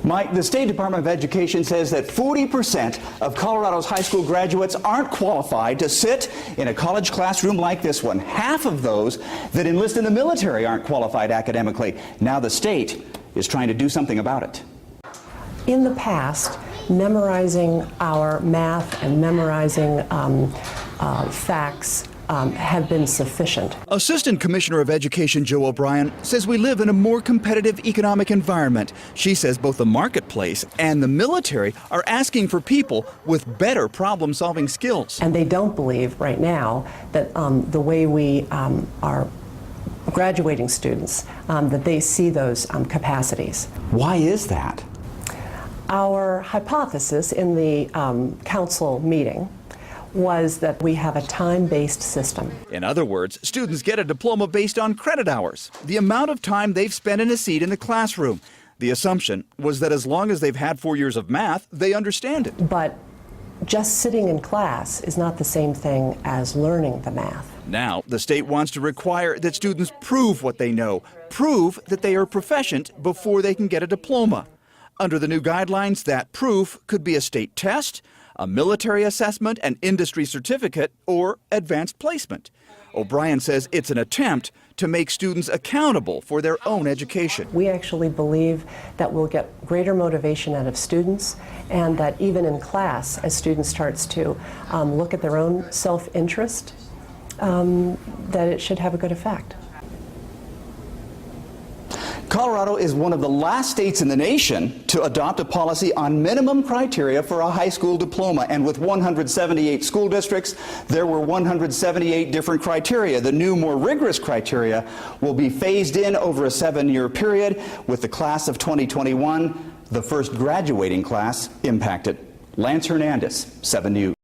Mike, the State Department of Education says that 40% of Colorado's high school graduates aren't qualified to sit in a college classroom like this one. Half of those that enlist in the military aren't qualified academically. Now the state is trying to do something about it. In the past, memorizing our math and memorizing facts have been sufficient. Assistant Commissioner of Education Joe O'Brien says we live in a more competitive economic environment. She says both the marketplace and the military are asking for people with better problem-solving skills. And they don't believe right now that the way we are graduating students, that they see those capacities. Why is that? Our hypothesis in the council meeting was that we have a time-based system. In other words, students get a diploma based on credit hours, the amount of time they've spent in a seat in the classroom. The assumption was that as long as they've had 4 years of math, they understand it. But just sitting in class is not the same thing as learning the math. Now, the state wants to require that students prove what they know, prove that they are proficient before they can get a diploma. Under the new guidelines, that proof could be a state test, a military assessment, an industry certificate, or advanced placement. O'Brien says it's an attempt to make students accountable for their own education. We actually believe that we'll get greater motivation out of students, and that even in class, as students starts to look at their own self-interest, that it should have a good effect. Colorado is one of the last states in the nation to adopt a policy on minimum criteria for a high school diploma. And with 178 school districts, there were 178 different criteria. The new, more rigorous criteria will be phased in over a 7-year period, with the class of 2021, the first graduating class, impacted. Lance Hernandez, 7 News.